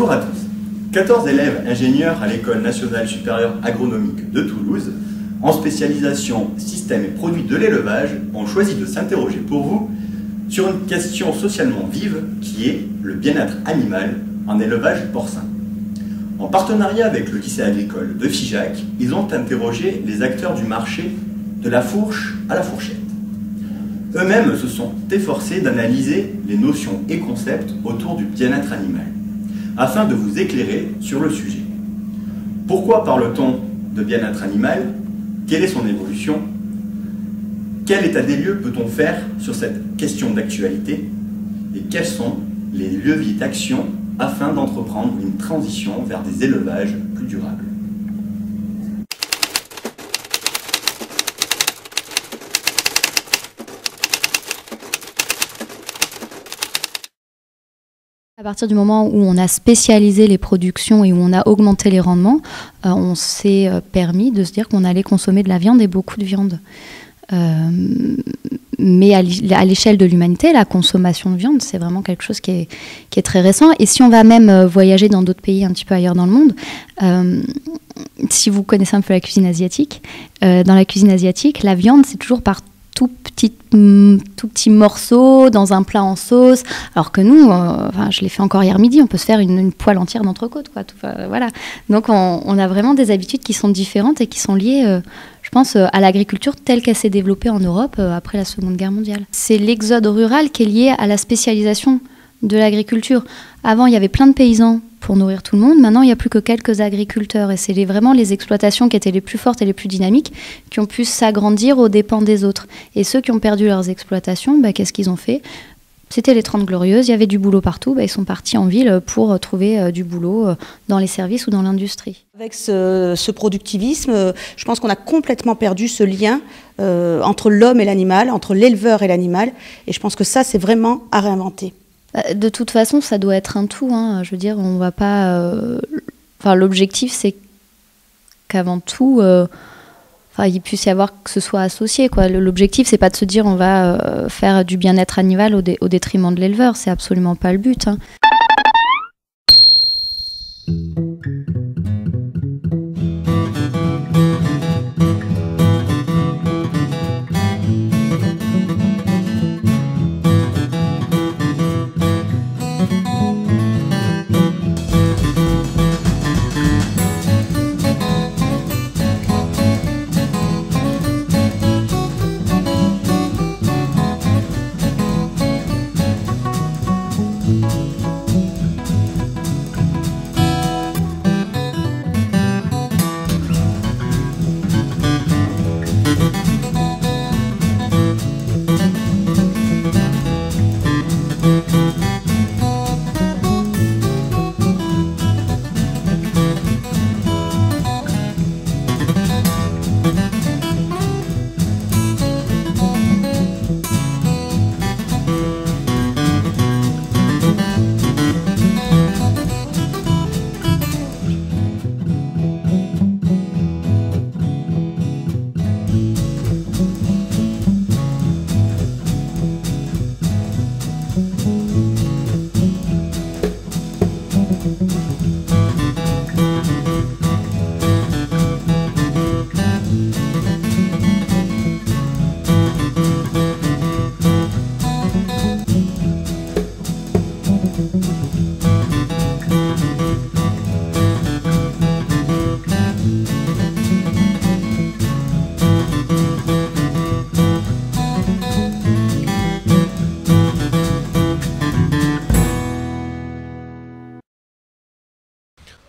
Bonjour à tous. 14 élèves ingénieurs à l'École nationale supérieure agronomique de Toulouse, en spécialisation systèmes et produits de l'élevage, ont choisi de s'interroger pour vous sur une question socialement vive qui est le bien-être animal en élevage porcin. En partenariat avec le lycée agricole de Figeac, ils ont interrogé les acteurs du marché de la fourche à la fourchette. Eux-mêmes se sont efforcés d'analyser les notions et concepts autour du bien-être animal, afin de vous éclairer sur le sujet. Pourquoi parle-t-on de bien-être animal? Quelle est son évolution? Quel état des lieux peut-on faire sur cette question d'actualité? Et quels sont les leviers d'action afin d'entreprendre une transition vers des élevages plus durables? À partir du moment où on a spécialisé les productions et où on a augmenté les rendements, on s'est permis de se dire qu'on allait consommer de la viande et beaucoup de viande. Mais à l'échelle de l'humanité, la consommation de viande, c'est vraiment quelque chose qui est très récent. Et si on va même voyager dans d'autres pays un petit peu ailleurs dans le monde, si vous connaissez un peu la cuisine asiatique, dans la cuisine asiatique, la viande, c'est toujours par tout petit morceau dans un plat en sauce, alors que nous, je l'ai fait encore hier midi, on peut se faire une poêle entière d'entrecôte, quoi. Voilà. Donc on a vraiment des habitudes qui sont différentes et qui sont liées, je pense, à l'agriculture telle qu'elle s'est développée en Europe après la Seconde Guerre mondiale. C'est l'exode rural qui est lié à la spécialisation de l'agriculture. Avant, il y avait plein de paysans pour nourrir tout le monde. Maintenant, il n'y a plus que quelques agriculteurs. Et c'est vraiment les exploitations qui étaient les plus fortes et les plus dynamiques qui ont pu s'agrandir aux dépens des autres. Et ceux qui ont perdu leurs exploitations, qu'est-ce qu'ils ont fait? C'était les 30 Glorieuses, il y avait du boulot partout. Ils sont partis en ville pour trouver du boulot dans les services ou dans l'industrie. Avec ce productivisme, je pense qu'on a complètement perdu ce lien entre l'homme et l'animal, entre l'éleveur et l'animal. Et je pense que ça, c'est vraiment à réinventer. De toute façon, ça doit être un tout. Je veux dire, on va pas. L'objectif, c'est qu'avant tout, il puisse y avoir que ce soit associé, quoi. L'objectif, c'est pas de se dire on va faire du bien-être animal au détriment de l'éleveur. C'est absolument pas le but.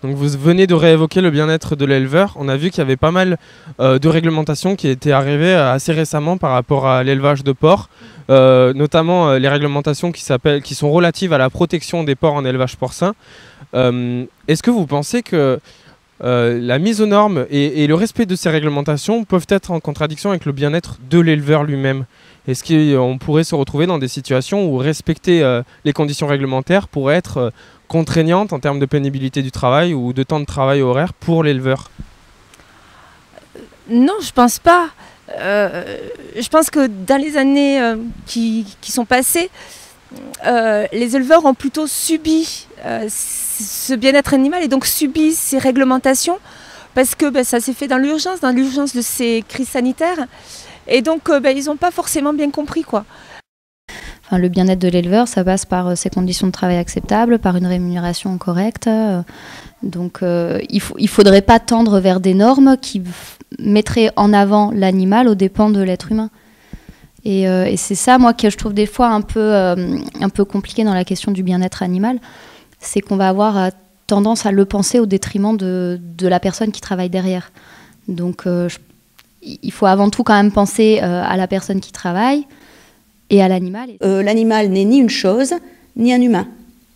Donc vous venez de réévoquer le bien-être de l'éleveur. On a vu qu'il y avait pas mal de réglementations qui étaient arrivées assez récemment par rapport à l'élevage de porcs, notamment les réglementations qui sont relatives à la protection des porcs en élevage porcin. Est-ce que vous pensez que la mise aux normes et le respect de ces réglementations peuvent être en contradiction avec le bien-être de l'éleveur lui-même? Est-ce qu'on pourrait se retrouver dans des situations où respecter les conditions réglementaires pourrait être contraignante en termes de pénibilité du travail ou de temps de travail horaire pour l'éleveur? Non, je pense pas. Je pense que dans les années qui sont passées, les éleveurs ont plutôt subi ce bien-être animal et donc subi ces réglementations parce que ça s'est fait dans l'urgence de ces crises sanitaires. Et donc, ils n'ont pas forcément bien compris, quoi. Enfin, le bien-être de l'éleveur, ça passe par ses conditions de travail acceptables, par une rémunération correcte. Donc, il ne faudrait pas tendre vers des normes qui mettraient en avant l'animal aux dépens de l'être humain. Et c'est ça, moi, que je trouve des fois un peu compliqué dans la question du bien-être animal. C'est qu'on va avoir tendance à le penser au détriment de la personne qui travaille derrière. Donc, il faut avant tout quand même penser à la personne qui travaille et à l'animal. L'animal n'est ni une chose, ni un humain.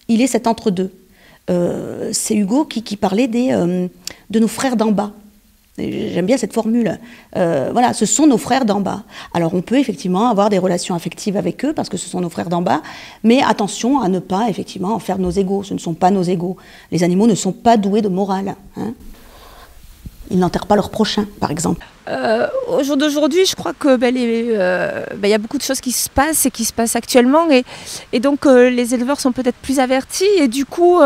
Il est cet entre-deux. C'est Hugo qui parlait de nos frères d'en bas. J'aime bien cette formule. Voilà, ce sont nos frères d'en bas. Alors on peut effectivement avoir des relations affectives avec eux parce que ce sont nos frères d'en bas, mais attention à ne pas effectivement en faire nos égaux. Ce ne sont pas nos égaux. Les animaux ne sont pas doués de morale. Hein. Ils n'enterrent pas leur prochain, par exemple. Au jour d'aujourd'hui, je crois que y a beaucoup de choses qui se passent et qui se passent actuellement. Et donc, les éleveurs sont peut-être plus avertis. Et du coup,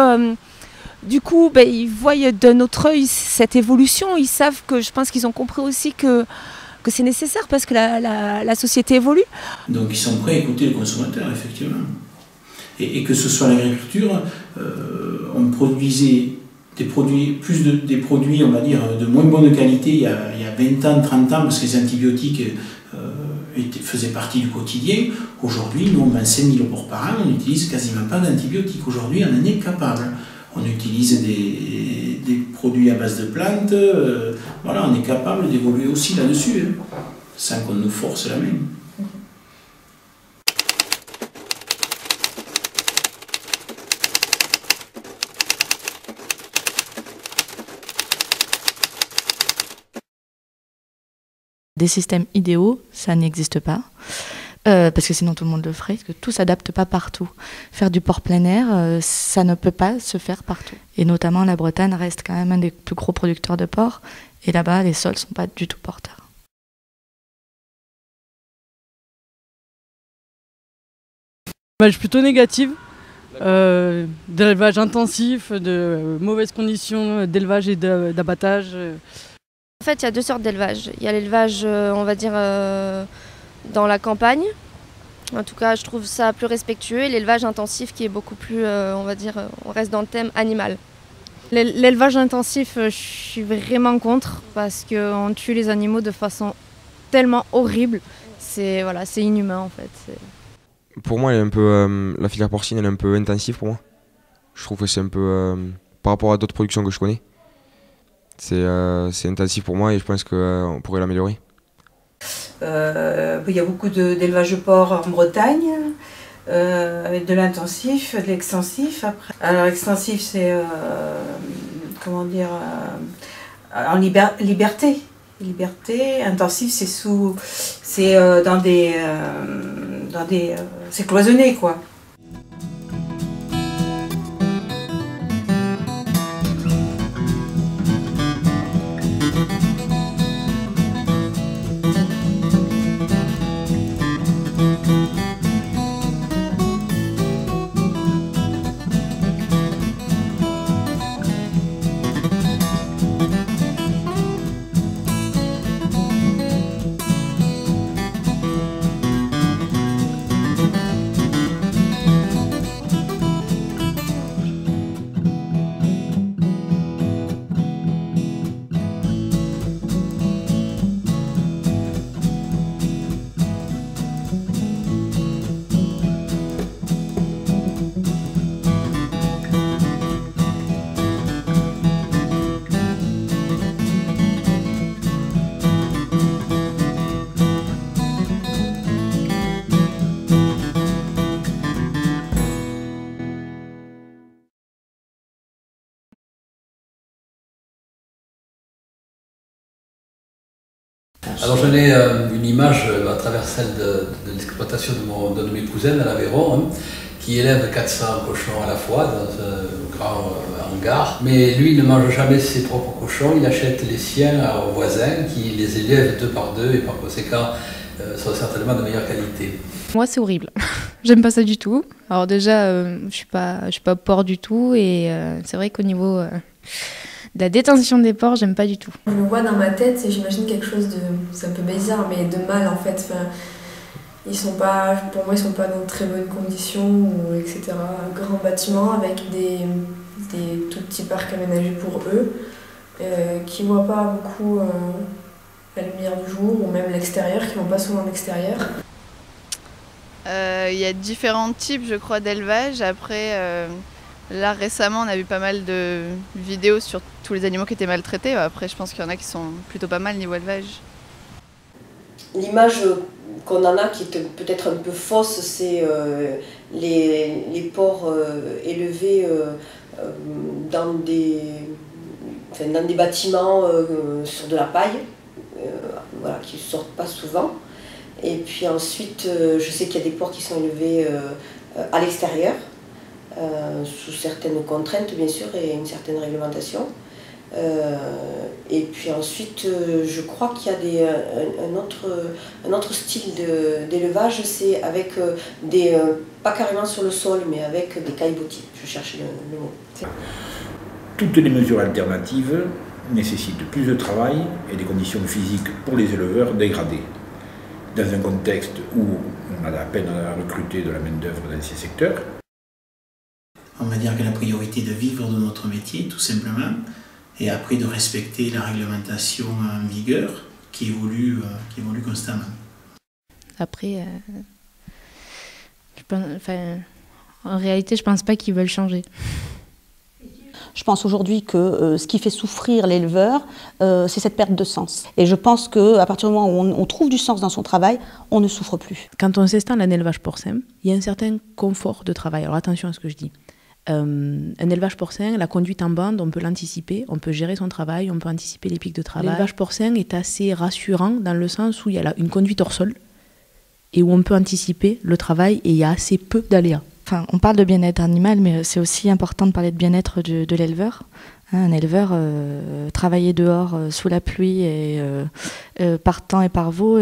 ils voient d'un autre œil cette évolution. Ils savent que, je pense qu'ils ont compris aussi que c'est nécessaire parce que la société évolue. Donc, ils sont prêts à écouter le consommateur, effectivement. Et que ce soit l'agriculture, on produisait des produits, on va dire, de moins bonne qualité il y a 20 ans, 30 ans, parce que les antibiotiques faisaient partie du quotidien. Aujourd'hui, nous, on vend 5 000 porcs par an, on n'utilise quasiment pas d'antibiotiques. Aujourd'hui, on en est capable. On utilise des produits à base de plantes. Voilà, on est capable d'évoluer aussi là-dessus, hein, sans qu'on nous force la main. Des systèmes idéaux, ça n'existe pas, parce que sinon tout le monde le ferait, parce que tout ne s'adapte pas partout. Faire du porc plein air, ça ne peut pas se faire partout. Et notamment la Bretagne reste quand même un des plus gros producteurs de porc, et là-bas les sols ne sont pas du tout porteurs. Je suis plutôt négative, d'élevage intensif, de mauvaises conditions d'élevage et d'abattage. En fait, il y a deux sortes d'élevage. Il y a l'élevage, on va dire, dans la campagne. En tout cas, je trouve ça plus respectueux. Et l'élevage intensif qui est beaucoup plus, on va dire, on reste dans le thème animal. L'élevage intensif, je suis vraiment contre parce qu'on tue les animaux de façon tellement horrible. C'est inhumain en fait. Pour moi, elle est un peu, la filière porcine, elle est un peu intensive pour moi. Je trouve que c'est un peu, par rapport à d'autres productions que je connais, c'est intensif pour moi et je pense qu'on pourrait l'améliorer. Il y a beaucoup d'élevage de porc en Bretagne, avec de l'intensif, de l'extensif. Alors l'extensif, c'est comment dire, en liberté. Intensif, c'est dans des c'est cloisonné quoi. Alors j'en ai une image à travers celle de l'exploitation de mes cousins à l'Aveyron, qui élève 400 cochons à la fois dans un grand hangar. Mais lui, il ne mange jamais ses propres cochons, il achète les siens aux voisins qui les élèvent 2 par 2 et par conséquent sont certainement de meilleure qualité. Moi, c'est horrible. J'aime pas ça du tout. Alors déjà, je suis pas porc du tout et c'est vrai qu'au niveau de la détention des porcs, j'aime pas du tout. Je le vois dans ma tête et j'imagine quelque chose de, c'est un peu bizarre, mais de mal en fait. Enfin, pour moi, ils sont pas dans de très bonnes conditions, ou etc. Un grand bâtiment avec des tout petits parcs aménagés pour eux, qui voient pas beaucoup la lumière du jour, ou même l'extérieur, qui vont pas souvent à l'extérieur. Il y a différents types, je crois, d'élevage. Après, là récemment, on a vu pas mal de vidéos sur tous les animaux qui étaient maltraités. Après, je pense qu'il y en a qui sont plutôt pas mal niveau élevage. L'image qu'on en a qui est peut-être un peu fausse, c'est les porcs élevés dans des bâtiments sur de la paille, voilà, qui ne sortent pas souvent. Et puis ensuite, je sais qu'il y a des porcs qui sont élevés à l'extérieur, sous certaines contraintes bien sûr et une certaine réglementation. Et puis ensuite, je crois qu'il y a un autre style d'élevage, c'est avec pas carrément sur le sol, mais avec des caillebotis. Je cherche le mot. Toutes les mesures alternatives nécessitent plus de travail et des conditions physiques pour les éleveurs dégradées. Dans un contexte où on a la peine à recruter de la main-d'œuvre dans ces secteurs. On va dire que la priorité est de vivre de notre métier, tout simplement, et après de respecter la réglementation en vigueur qui évolue constamment. Après, en réalité, je pense pas qu'ils veulent changer. Je pense aujourd'hui que ce qui fait souffrir l'éleveur, c'est cette perte de sens. Et je pense qu'à partir du moment où on trouve du sens dans son travail, on ne souffre plus. Quand on s'installe en élevage porcin, il y a un certain confort de travail. Alors attention à ce que je dis. Un élevage porcin, la conduite en bande, on peut l'anticiper, on peut gérer son travail, on peut anticiper les pics de travail. L'élevage porcin est assez rassurant dans le sens où il y a une conduite hors sol et où on peut anticiper le travail et il y a assez peu d'aléas. Enfin, on parle de bien-être animal, mais c'est aussi important de parler de bien-être de l'éleveur. Un éleveur, travailler dehors sous la pluie et par temps et par vent,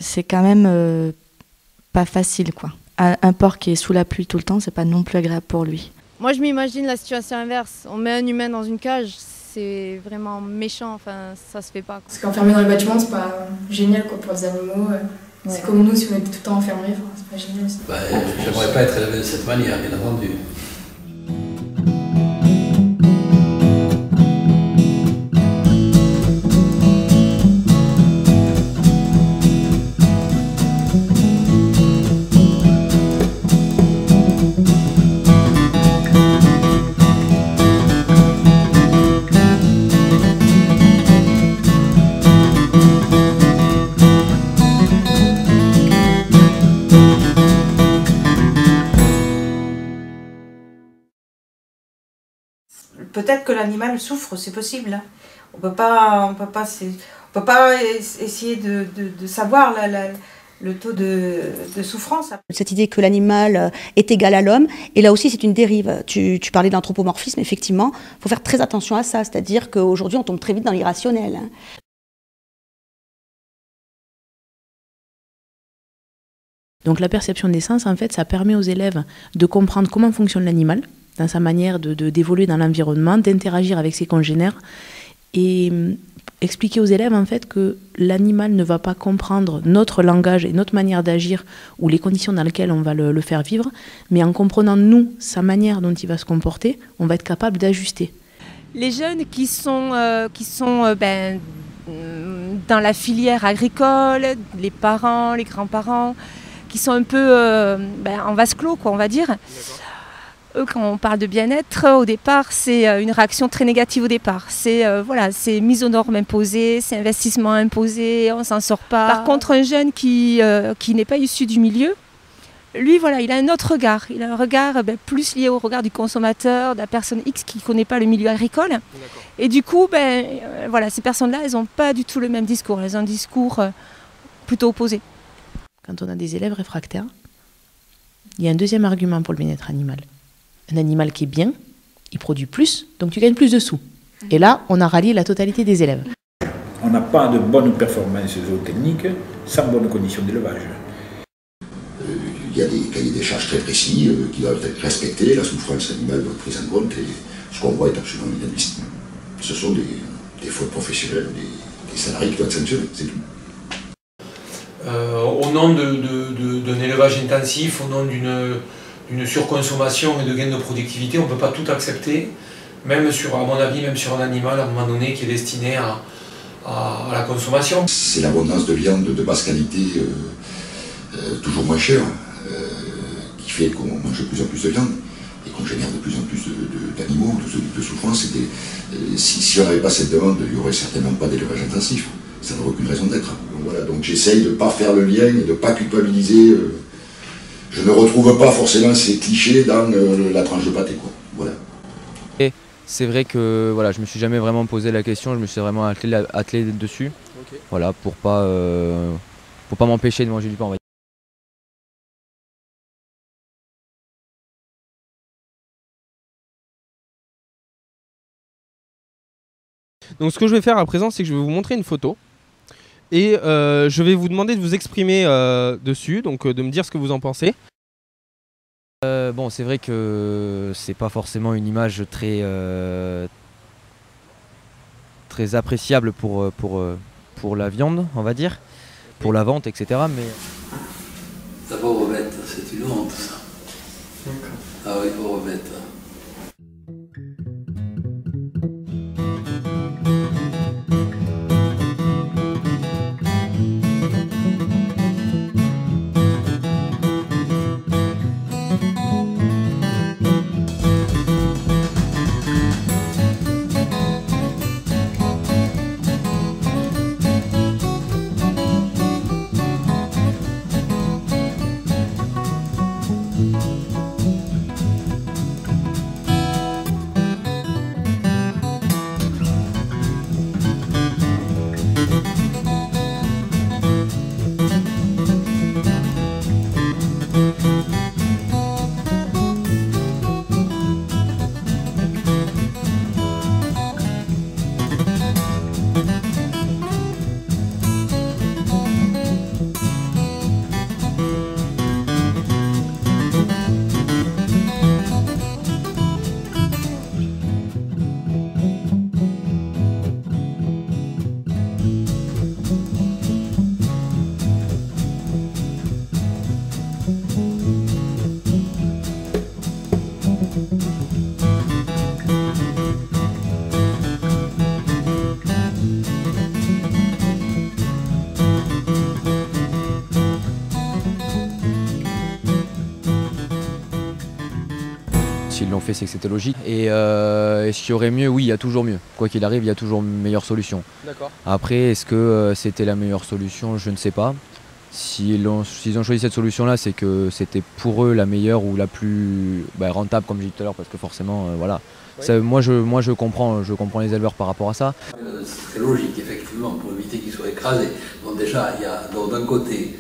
c'est quand même pas facile, quoi. Un porc qui est sous la pluie tout le temps, c'est pas non plus agréable pour lui. Moi, je m'imagine la situation inverse. On met un humain dans une cage, c'est vraiment méchant, enfin, ça se fait pas. Parce qu'enfermé dans le bâtiment, c'est pas génial quoi, pour les animaux. C'est comme nous, si on était tout le temps enfermés, c'est pas génial aussi. J'aimerais pas être élevé de cette manière, bien entendu. Peut-être que l'animal souffre, c'est possible. On peut pas essayer de savoir le taux de souffrance. Cette idée que l'animal est égal à l'homme, et là aussi c'est une dérive. Tu parlais d'anthropomorphisme, effectivement, il faut faire très attention à ça, c'est-à-dire qu'aujourd'hui on tombe très vite dans l'irrationnel. Donc la perception des sens, en fait, ça permet aux élèves de comprendre comment fonctionne l'animal, dans sa manière d'évoluer dans l'environnement, d'interagir avec ses congénères, et expliquer aux élèves en fait que l'animal ne va pas comprendre notre langage et notre manière d'agir ou les conditions dans lesquelles on va le faire vivre, mais en comprenant nous, sa manière dont il va se comporter, on va être capable d'ajuster. Les jeunes qui sont dans la filière agricole, les parents, les grands-parents, qui sont un peu en vase clos, quoi, on va dire. Eux, quand on parle de bien-être, au départ, c'est une réaction très négative au départ. C'est mise aux normes imposées, c'est investissement imposé, on s'en sort pas. Par contre, un jeune qui n'est pas issu du milieu, lui, voilà, il a un autre regard. Il a un regard plus lié au regard du consommateur, de la personne X qui ne connaît pas le milieu agricole. Et du coup, ces personnes-là, elles n'ont pas du tout le même discours. Elles ont un discours plutôt opposé. Quand on a des élèves réfractaires, il y a un deuxième argument pour le bien-être animal. Un animal qui est bien, il produit plus, donc tu gagnes plus de sous. Et là, on a rallié la totalité des élèves. On n'a pas de bonne performance zootechnique sans bonnes conditions d'élevage. il y a des cahiers des charges très précis qui doivent être respectés, la souffrance animale doit être prise en compte, et ce qu'on voit est absolument inadmissible. Ce sont des fautes professionnelles, des salariés qui doivent être sanctionnés, c'est tout. Au nom d'un élevage intensif, au nom d'une surconsommation et de gain de productivité, on ne peut pas tout accepter, même sur, à mon avis, même sur un animal à un moment donné qui est destiné à la consommation. C'est l'abondance de viande de basse qualité, toujours moins chère, qui fait qu'on mange de plus en plus de viande et qu'on génère de plus en plus d'animaux, de souffrance. Si on n'avait pas cette demande, il n'y aurait certainement pas d'élevage intensif. Ça n'aurait aucune raison d'être. Voilà, donc j'essaye de ne pas faire le lien et de ne pas culpabiliser. Je ne retrouve pas forcément ces clichés dans la tranche de pâté, quoi. Voilà. C'est vrai que voilà, je ne me suis jamais vraiment posé la question, je me suis vraiment attelé dessus. Okay. Voilà, pour pas m'empêcher de manger du pain, on va dire. Donc ce que je vais faire à présent, c'est que je vais vous montrer une photo. Et je vais vous demander de vous exprimer dessus, donc de me dire ce que vous en pensez. Bon, c'est vrai que c'est pas forcément une image très appréciable pour la viande, on va dire, pour la vente, etc. Mais d'abord bête, c'est une honte ça. Ah oui, pauvre bête. S'ils l'ont fait, c'est que c'était logique. Et est-ce qu'il y aurait mieux? Oui, il y a toujours mieux. Quoi qu'il arrive, il y a toujours une meilleure solution. Après, est-ce que c'était la meilleure solution? Je ne sais pas. S'ils ont choisi cette solution-là, c'est que c'était pour eux la meilleure ou la plus rentable, comme j'ai dit tout à l'heure, parce que forcément, voilà. Oui. Ça, moi, je comprends les éleveurs par rapport à ça. C'est logique, effectivement, pour éviter qu'ils soient écrasés. Donc déjà, il y a d'un côté,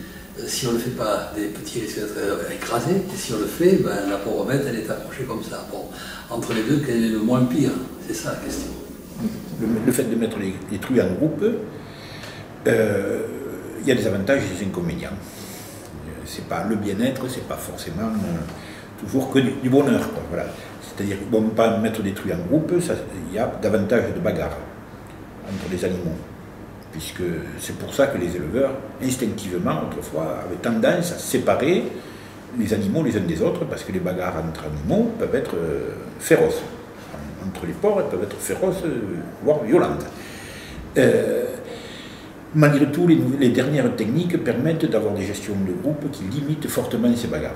si on ne le fait pas, des petits risques d'être écrasés, et si on le fait, la pauvre bête, elle est accrochée comme ça. Bon, entre les deux, quel est le moins pire? C'est ça la question. Le fait de mettre les truies en groupe, il y a des avantages et des inconvénients. C'est pas le bien-être, c'est pas forcément toujours que du bonheur, quoi, voilà. C'est-à-dire que bon, pas mettre des truies en groupe, il y a davantage de bagarres entre les animaux. Puisque c'est pour ça que les éleveurs, instinctivement, autrefois, avaient tendance à séparer les animaux les uns des autres, parce que les bagarres entre animaux peuvent être féroces. Entre les porcs, elles peuvent être féroces, voire violentes. Malgré tout, les dernières techniques permettent d'avoir des gestions de groupe qui limitent fortement ces bagarres.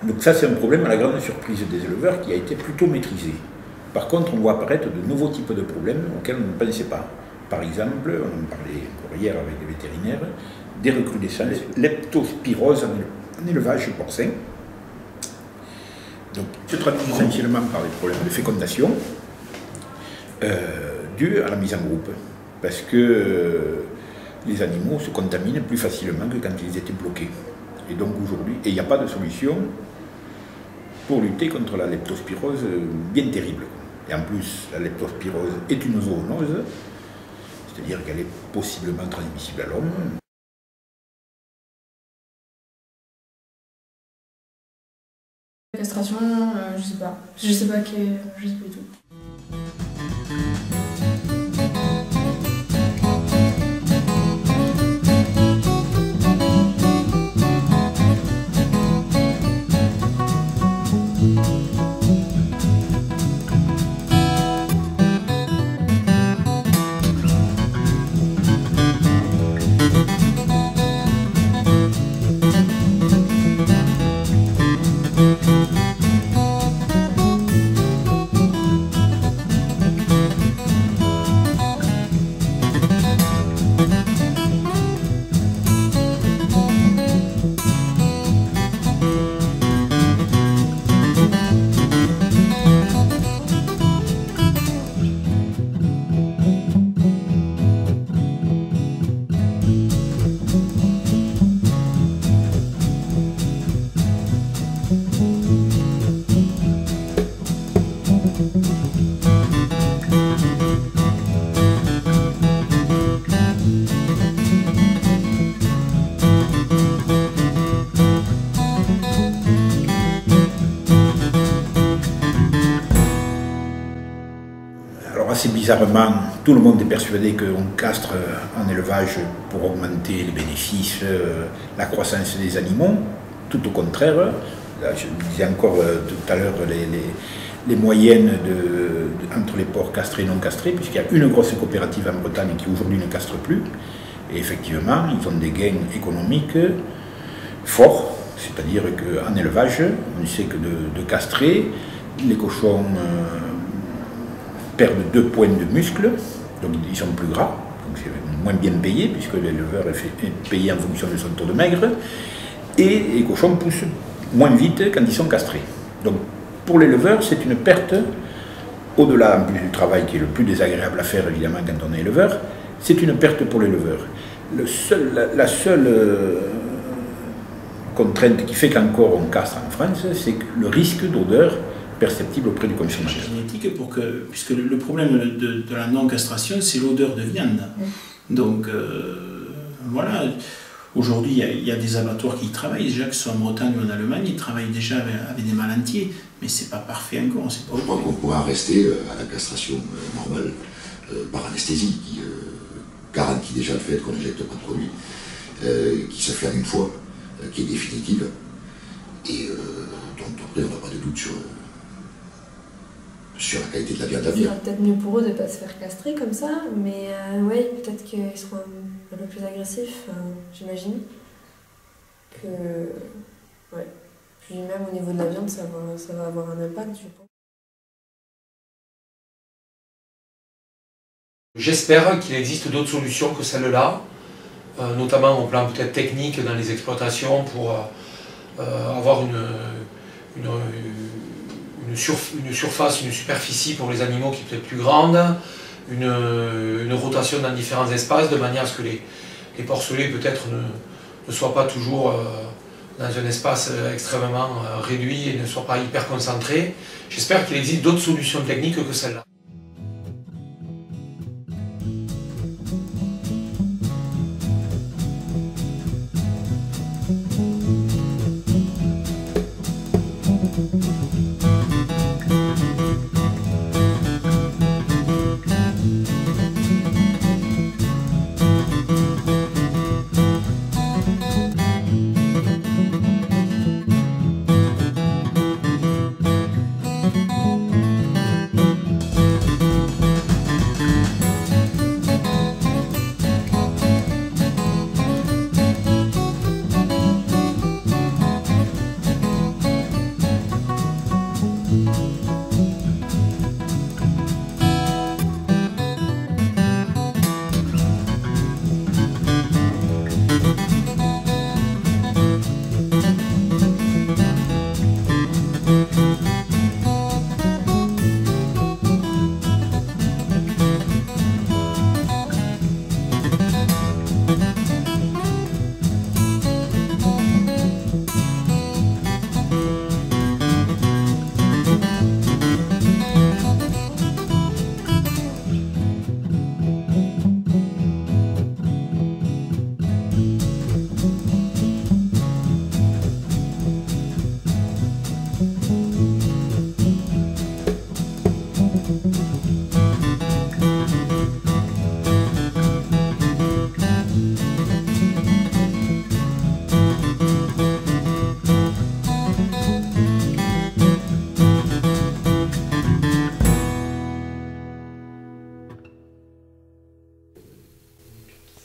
Donc ça, c'est un problème à la grande surprise des éleveurs qui a été plutôt maîtrisé. Par contre, on voit apparaître de nouveaux types de problèmes auxquels on ne pensait pas. Par exemple, on en parlait encore hier avec les vétérinaires, des recrudescences, leptospirose en élevage porcin. Donc, se traduit essentiellement par des problèmes de fécondation dus à la mise en groupe. Parce que les animaux se contaminent plus facilement que quand ils étaient bloqués. Et donc aujourd'hui, il n'y a pas de solution pour lutter contre la leptospirose bien terrible. Et en plus, la leptospirose est une zoonose, c'est-à-dire qu'elle est possiblement transmissible à l'homme. Castration, je sais pas. Je sais pas du tout. Assez bizarrement, tout le monde est persuadé qu'on castre en élevage pour augmenter les bénéfices, la croissance des animaux. Tout au contraire, là, je disais encore tout à l'heure les moyennes entre les porcs castrés et non castrés, puisqu'il y a une grosse coopérative en Bretagne qui aujourd'hui ne castre plus. Et effectivement, ils ont des gains économiques forts, c'est-à-dire qu'en élevage, on sait que de castrer, les cochons perdent 2 points de muscle, donc ils sont plus gras, donc c'est moins bien payé puisque l'éleveur est payé en fonction de son taux de maigre, et les cochons poussent moins vite quand ils sont castrés. Donc pour l'éleveur, c'est une perte, au-delà en plus du travail qui est le plus désagréable à faire évidemment quand on est éleveur, c'est une perte pour l'éleveur. La seule contrainte qui fait qu'encore on castre en France, c'est le risque d'odeur perceptible auprès du consommateur. Génétique puisque le problème de la non-castration, c'est l'odeur de viande. Donc voilà, aujourd'hui il y a des abattoirs qui y travaillent, déjà que ce soit en Bretagne ou en Allemagne, ils travaillent déjà avec des mâles entiers, mais c'est pas parfait encore. Je crois qu'on pourra rester à la castration normale par anesthésie, qui garantit déjà le fait qu'on n'injecte pas de produit, qui se fait en une fois, qui est définitive, et donc après on n'a pas de doute sur la qualité de la viande à venir. Ce sera peut-être mieux pour eux de ne pas se faire castrer comme ça, mais oui, peut-être qu'ils seront un peu plus agressifs, j'imagine. Ouais. Puis même au niveau de la viande, ça va avoir un impact, je pense. J'espère qu'il existe d'autres solutions que celle-là, notamment au plan peut-être technique dans les exploitations pour avoir une surface, une superficie pour les animaux qui est peut-être plus grande, une rotation dans différents espaces, de manière à ce que les porcelets peut-être ne soient pas toujours dans un espace extrêmement réduit et ne soient pas hyper concentrés. J'espère qu'il existe d'autres solutions techniques que celle-là.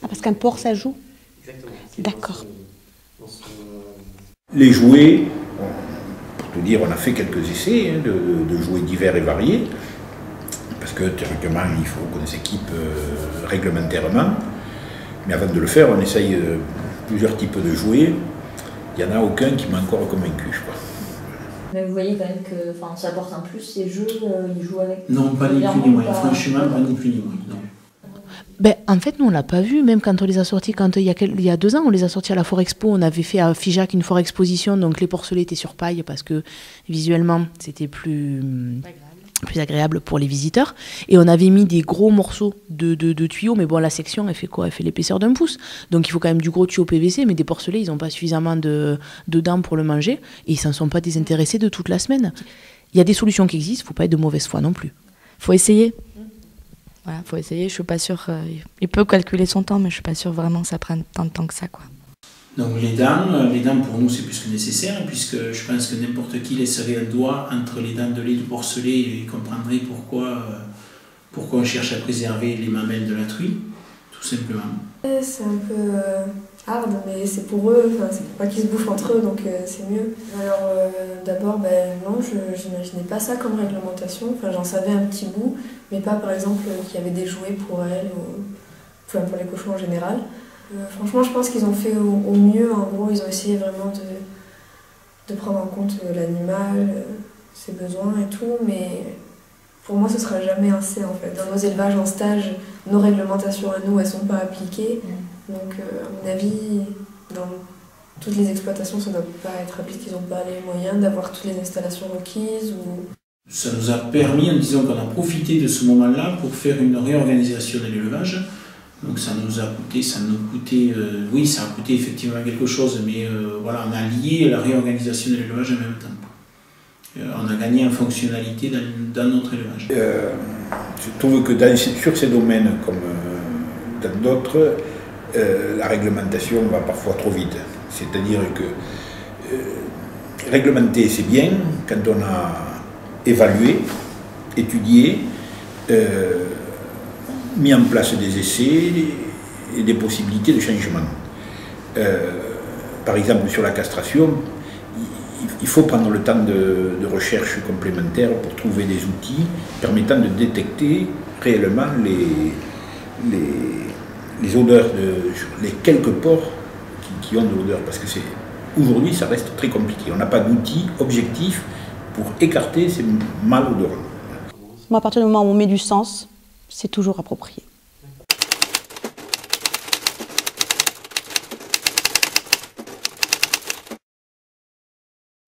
Ah, parce qu'un porc, ça joue? D'accord. Les jouets, pour te dire, on a fait quelques essais de jouets divers et variés, parce que théoriquement, il faut qu'on s'équipe réglementairement. Mais avant de le faire, on essaye plusieurs types de jouets. Il n'y en a aucun qui m'a encore convaincu, je crois. Mais vous voyez quand même que ça apporte un plus, ces jeux, ils jouent avec... Non, pas ni plus ni moins. Franchement, pas ni plus ni moins. Non. Ben, en fait, nous, on ne l'a pas vu, même quand on les a sortis, il y a 2 ans, on les a sortis à la Forexpo. On avait fait à Figeac une Forexposition, donc les porcelets étaient sur paille parce que visuellement, c'était plus agréable pour les visiteurs. Et on avait mis des gros morceaux de tuyaux, mais bon, la section, elle fait quoi? Elle fait l'épaisseur d'1 pouce. Donc il faut quand même du gros tuyau PVC, mais des porcelets, ils n'ont pas suffisamment de dents pour le manger, et ils ne s'en sont pas désintéressés de toute la semaine. Il y a des solutions qui existent, il ne faut pas être de mauvaise foi non plus. Il faut essayer. Voilà, faut essayer. Je suis pas sûre. Il peut calculer son temps, mais je suis pas sûre vraiment que ça prenne tant de temps que ça, quoi. Donc les dents pour nous c'est plus que nécessaire, puisque je pense que n'importe qui laisserait un doigt entre les dents de lait du porcelet et comprendrait pourquoi on cherche à préserver les mamelles de la truie, tout simplement. C'est un peu hard, mais c'est pour eux, c'est pour pas qu'ils se bouffent entre eux, donc c'est mieux. Alors d'abord, non, je n'imaginais pas ça comme réglementation, j'en savais un petit bout, mais pas par exemple qu'il y avait des jouets pour elles, ou pour les cochons en général. Franchement, je pense qu'ils ont fait au mieux. En gros, ils ont essayé vraiment de prendre en compte l'animal, ses besoins et tout, mais pour moi, ce ne sera jamais assez en fait. Dans nos élevages en stage, nos réglementations à nous, elles ne sont pas appliquées. Donc, à mon avis, dans toutes les exploitations, ça ne doit pas être appliqué. Ils n'ont pas les moyens d'avoir toutes les installations requises. Ça nous a permis, en disant qu'on a profité de ce moment-là pour faire une réorganisation de l'élevage. Donc ça nous coûté effectivement quelque chose, mais voilà, on a lié la réorganisation de l'élevage en même temps. On a gagné en fonctionnalité dans notre élevage. Je trouve que sur ces domaines comme dans d'autres, la réglementation va parfois trop vite. C'est-à-dire que réglementer c'est bien quand on a évalué, étudié, mis en place des essais et des possibilités de changement. Par exemple, sur la castration, il faut prendre le temps de recherche complémentaire pour trouver des outils permettant de détecter réellement les odeurs, les quelques porcs qui ont de l'odeur. Parce que aujourd'hui, ça reste très compliqué. On n'a pas d'outils objectifs pour écarter ces malodorants. Moi, à partir du moment où on met du sens, c'est toujours approprié.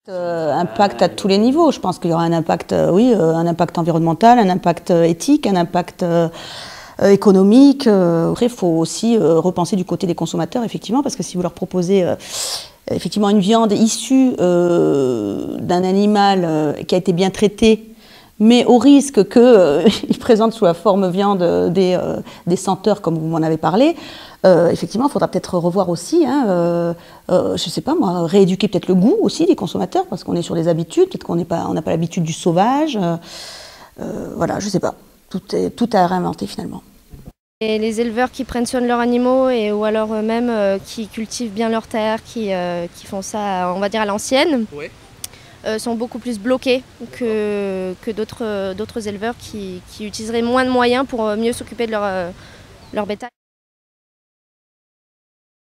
Impact à tous les niveaux. Je pense qu'il y aura un impact, un impact environnemental, un impact éthique, un impact économique. Après, il faut aussi repenser du côté des consommateurs, effectivement, parce que si vous leur proposez effectivement une viande issue d'un animal qui a été bien traité, mais au risque qu'il présente sous la forme viande des senteurs, comme vous m'en avez parlé, effectivement, il faudra peut-être revoir aussi, je ne sais pas moi, rééduquer peut-être le goût aussi des consommateurs, parce qu'on est sur des habitudes, peut-être qu'on n'a pas l'habitude du sauvage. Voilà, je ne sais pas. Tout à réinventer finalement. Et les éleveurs qui prennent soin de leurs animaux ou alors même qui cultivent bien leurs terres, qui font ça, on va dire, à l'ancienne, ouais, sont beaucoup plus bloqués que d'autres éleveurs qui utiliseraient moins de moyens pour mieux s'occuper de leur bétail.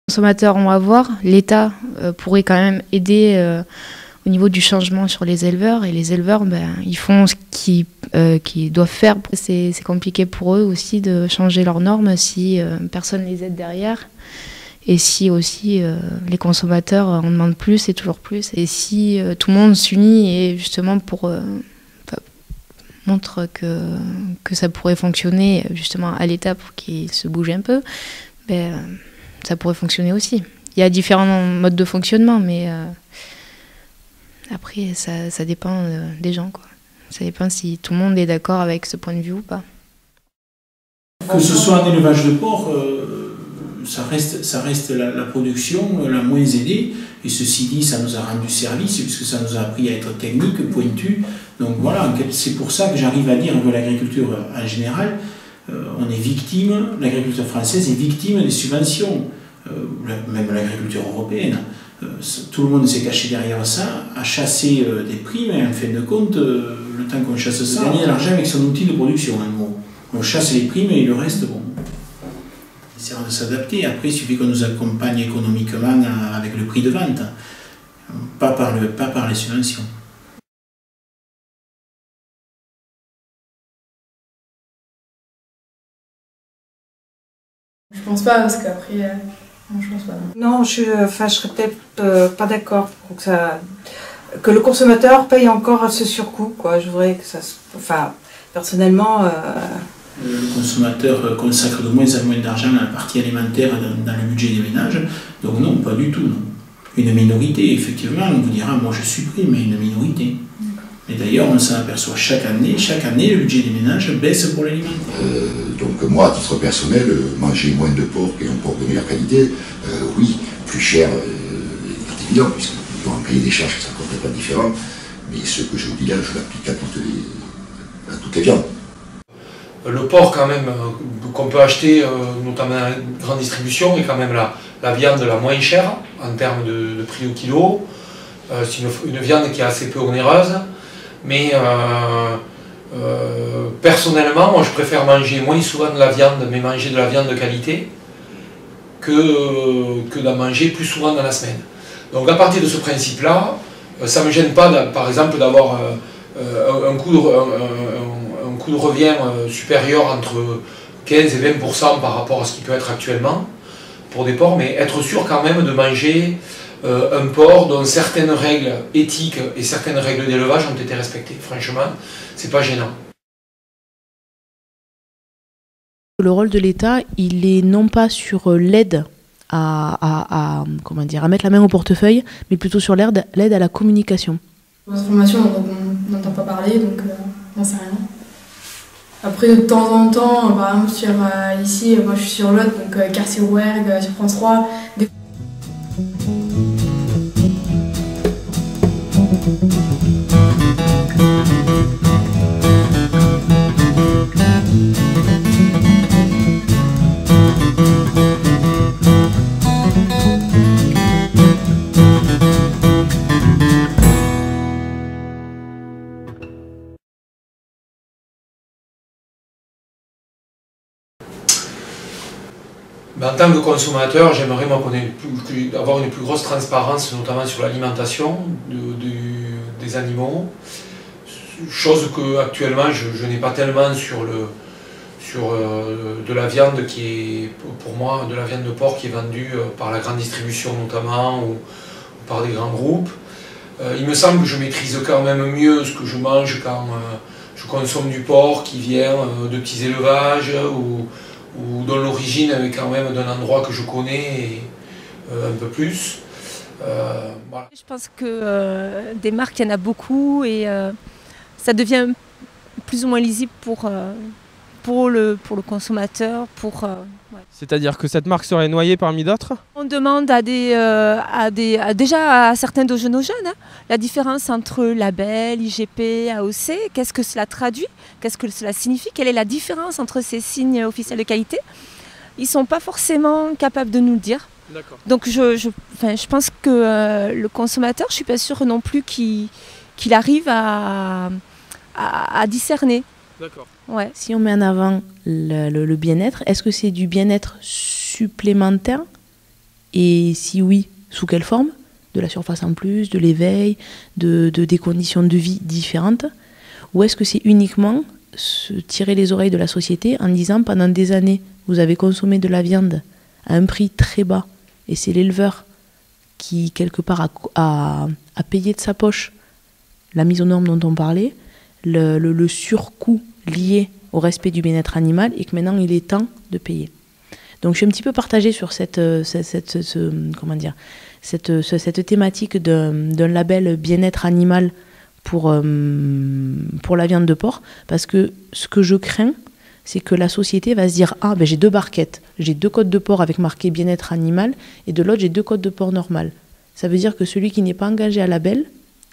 Les consommateurs ont à voir, l'État pourrait quand même aider au niveau du changement sur les éleveurs, et les éleveurs, ils font ce qu'ils doivent faire. C'est compliqué pour eux aussi de changer leurs normes si personne ne les aide derrière, et si aussi les consommateurs en demandent plus et toujours plus, et si tout le monde s'unit et justement montre que ça pourrait fonctionner justement à l'État pour qu'il se bouge un peu, ça pourrait fonctionner aussi. Il y a différents modes de fonctionnement, mais après, ça dépend des gens, quoi. Ça dépend si tout le monde est d'accord avec ce point de vue ou pas. Que ce soit un élevage de porc, ça reste la production la moins aidée. Et ceci dit, ça nous a rendu service, puisque ça nous a appris à être technique, pointu. Donc voilà, c'est pour ça que j'arrive à dire que l'agriculture en général, on est victime, l'agriculture française est victime des subventions, même l'agriculture européenne. Tout le monde s'est caché derrière ça, a chassé des primes, et en fin de compte, le temps qu'on chasse ça, gagner de l'argent avec son outil de production. Hein, bon. On chasse les primes et le reste, bon. On essaiera de s'adapter. Après, il suffit qu'on nous accompagne économiquement avec le prix de vente, pas par les subventions. Je pense pas, parce qu'après, non, je pense pas. Non, je serais peut-être pas d'accord pour que le consommateur paye encore ce surcoût, quoi. Je voudrais que ça personnellement... Le consommateur consacre de moins en moins d'argent à la partie alimentaire dans le budget des ménages, donc non, pas du tout, non. Une minorité, effectivement, on vous dira, moi je supprime, mais une minorité. Et d'ailleurs, on s'en aperçoit chaque année, le budget des ménages baisse pour l'alimentaire. Donc moi, à titre personnel, manger moins de porc et un porc de meilleure qualité, oui, plus cher, c'est évident, puisque dans le cahier des charges, c'est complètement différent, mais ce que je vous dis là, je l'applique à toutes les viandes. Le porc, quand même, qu'on peut acheter, notamment dans la grande distribution, est quand même la viande la moins chère en termes de prix au kilo. C'est une viande qui est assez peu onéreuse, mais personnellement, moi je préfère manger moins souvent de la viande, mais manger de la viande de qualité, que d'en manger plus souvent dans la semaine. Donc à partir de ce principe-là, ça ne me gêne pas, par exemple, d'avoir un coût de revient supérieur entre 15 et 20% par rapport à ce qui peut être actuellement pour des porcs, mais être sûr quand même de manger un porc dont certaines règles éthiques et certaines règles d'élevage ont été respectées. Franchement, c'est pas gênant. Le rôle de l'État, il est non pas sur l'aide à mettre la main au portefeuille, mais plutôt sur l'aide à la communication. Dans cette formation, on n'entend pas parler, donc on n'en sait rien. Après, de temps en temps, par exemple, ici, moi je suis sur l'autre, donc quartier Rouergue, sur France 3. Mais en tant que consommateur, j'aimerais avoir une plus grosse transparence, notamment sur l'alimentation des animaux, chose que actuellement je n'ai pas tellement sur de la viande qui est, pour moi, de la viande de porc qui est vendue par la grande distribution notamment, ou par des grands groupes. Il me semble que je maîtrise quand même mieux ce que je mange quand je consomme du porc qui vient de petits élevages, ou dont l'origine est quand même d'un endroit que je connais un peu plus. Voilà. Je pense que des marques, il y en a beaucoup et ça devient plus ou moins lisible pour le consommateur. Ouais. C'est-à-dire que cette marque serait noyée parmi d'autres? On demande déjà à certains de nos jeunes la différence entre label, IGP, AOC, qu'est-ce que cela traduit, qu'est-ce que cela signifie, quelle est la différence entre ces signes officiels de qualité. Ils ne sont pas forcément capables de nous le dire. Donc je pense que le consommateur, je ne suis pas sûre non plus qu'il arrive à discerner. D'accord. Ouais. Si on met en avant le bien-être, est-ce que c'est du bien-être supplémentaire? Et si oui, sous quelle forme? De la surface en plus, de l'éveil, des conditions de vie différentes? Ou est-ce que c'est uniquement se tirer les oreilles de la société en disant pendant des années, vous avez consommé de la viande à un prix très bas et c'est l'éleveur qui, quelque part, a payé de sa poche la mise aux normes dont on parlait, le surcoût lié au respect du bien-être animal et que maintenant il est temps de payer. Donc je suis un petit peu partagée sur cette thématique d'un label bien-être animal pour la viande de porc, parce que ce que je crains, c'est que la société va se dire « Ah, ben j'ai 2 barquettes, j'ai 2 côtes de porc avec marqué bien-être animal, et de l'autre j'ai 2 côtes de porc normal. » Ça veut dire que celui qui n'est pas engagé à label,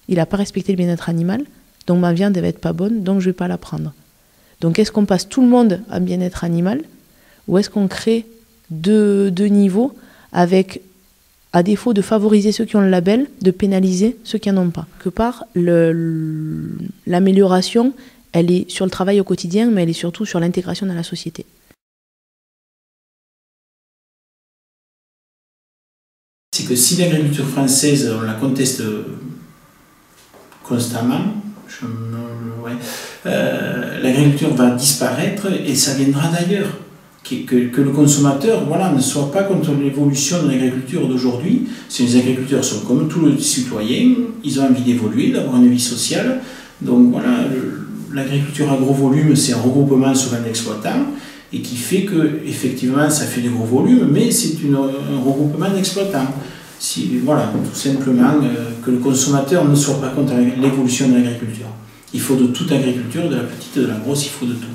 il n'a pas respecté le bien-être animal, donc ma viande elle va être pas bonne, donc je ne vais pas la prendre. Donc est-ce qu'on passe tout le monde à bien-être animal ou est-ce qu'on crée deux niveaux avec, à défaut de favoriser ceux qui ont le label, de pénaliser ceux qui n'en ont pas. Que part l'amélioration, elle est sur le travail au quotidien, mais elle est surtout sur l'intégration dans la société. C'est que si l'agriculture française, on la conteste constamment, l'agriculture va disparaître et ça viendra d'ailleurs. Que le consommateur ne soit pas contre l'évolution de l'agriculture d'aujourd'hui. Les agriculteurs sont comme tous les citoyens, ils ont envie d'évoluer, d'avoir une vie sociale. Donc voilà, l'agriculture à gros volume, c'est un regroupement souvent d'exploitants et qui fait que effectivement ça fait des gros volumes, mais c'est un regroupement d'exploitants. Voilà, tout simplement que le consommateur ne soit pas contre l'évolution de l'agriculture. Il faut de toute agriculture, de la petite, de la grosse, il faut de tout.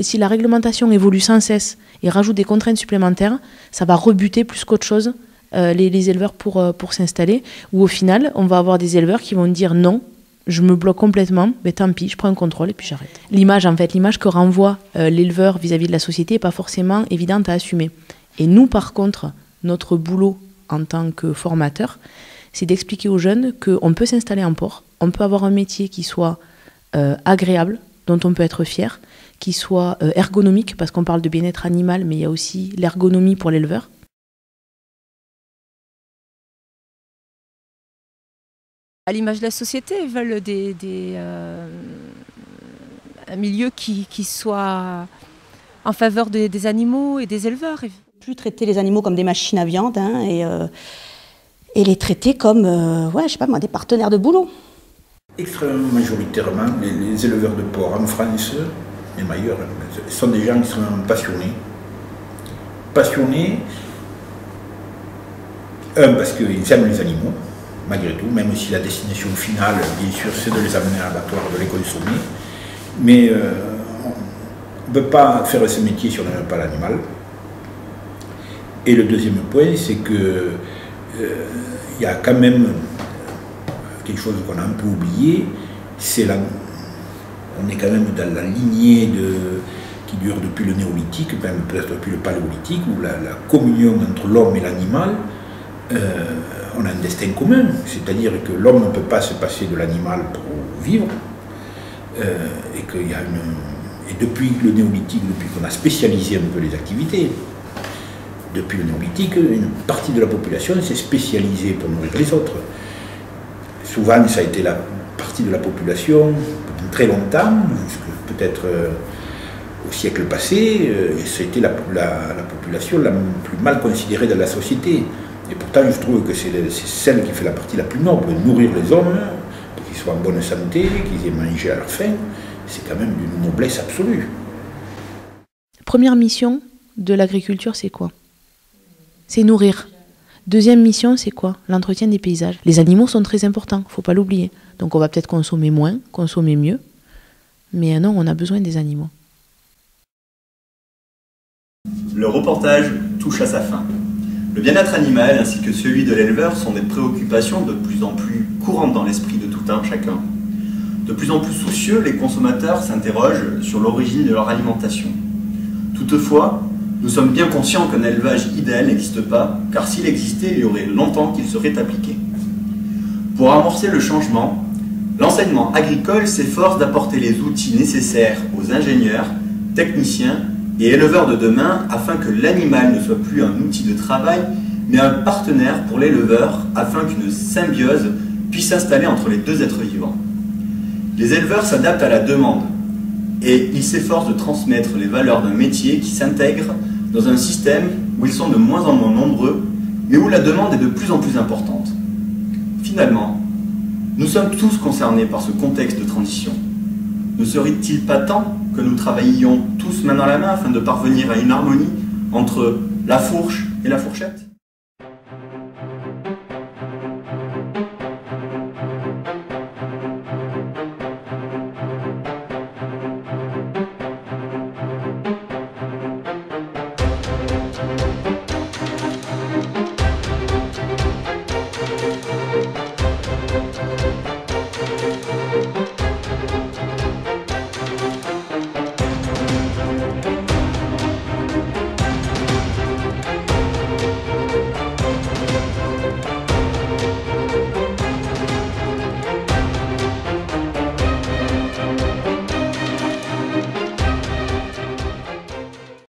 Si la réglementation évolue sans cesse et rajoute des contraintes supplémentaires, ça va rebuter plus qu'autre chose les éleveurs pour s'installer, ou au final, on va avoir des éleveurs qui vont dire non, je me bloque complètement, mais tant pis, je prends un contrôle et puis j'arrête. L'image que renvoie l'éleveur vis-à-vis de la société n'est pas forcément évidente à assumer. Et nous, par contre, notre boulot en tant que formateur, c'est d'expliquer aux jeunes qu'on peut s'installer en port, on peut avoir un métier qui soit agréable, dont on peut être fier, qui soit ergonomique, parce qu'on parle de bien-être animal, mais il y a aussi l'ergonomie pour l'éleveur. À l'image de la société, ils veulent un milieu qui soit en faveur des animaux et des éleveurs. Plus traiter les animaux comme des machines à viande et les traiter comme je sais pas moi, des partenaires de boulot. Extrêmement majoritairement, les éleveurs de porc en France, même ailleurs, sont des gens extrêmement passionnés. Passionnés, parce qu'ils aiment les animaux, malgré tout, même si la destination finale, bien sûr, c'est de les amener à l'abattoir, de les consommer. Mais on ne peut pas faire ce métier si on n'aime pas l'animal. Et le deuxième point, c'est que y a quand même quelque chose qu'on a un peu oublié, c'est on est quand même dans la lignée qui dure depuis le néolithique, même peut-être depuis le paléolithique, où la communion entre l'homme et l'animal, on a un destin commun, c'est-à-dire que l'homme ne peut pas se passer de l'animal pour vivre, et qu'il y a et depuis le néolithique, depuis qu'on a spécialisé un peu les activités, depuis le néolithique, une partie de la population s'est spécialisée pour nourrir les autres. Souvent, ça a été la partie de la population, pendant très longtemps, peut-être au siècle passé, c'était la population la plus mal considérée de la société. Et pourtant, je trouve que c'est celle qui fait la partie la plus noble, nourrir les hommes, pour qu'ils soient en bonne santé, qu'ils aient mangé à leur faim. C'est quand même d'une noblesse absolue. Première mission de l'agriculture, c'est quoi? C'est nourrir. Deuxième mission, c'est quoi? L'entretien des paysages. Les animaux sont très importants, il ne faut pas l'oublier. Donc on va peut-être consommer moins, consommer mieux, mais non, on a besoin des animaux. Le reportage touche à sa fin. Le bien-être animal ainsi que celui de l'éleveur sont des préoccupations de plus en plus courantes dans l'esprit de tout un chacun. De plus en plus soucieux, les consommateurs s'interrogent sur l'origine de leur alimentation. Toutefois, nous sommes bien conscients qu'un élevage idéal n'existe pas, car s'il existait, il y aurait longtemps qu'il serait appliqué. Pour amorcer le changement, l'enseignement agricole s'efforce d'apporter les outils nécessaires aux ingénieurs, techniciens et éleveurs de demain afin que l'animal ne soit plus un outil de travail, mais un partenaire pour l'éleveur afin qu'une symbiose puisse s'installer entre les deux êtres vivants. Les éleveurs s'adaptent à la demande et ils s'efforcent de transmettre les valeurs d'un métier qui s'intègre dans un système où ils sont de moins en moins nombreux, mais où la demande est de plus en plus importante. Finalement, nous sommes tous concernés par ce contexte de transition. Ne serait-il pas temps que nous travaillions tous main dans la main afin de parvenir à une harmonie entre la fourche et la fourchette ?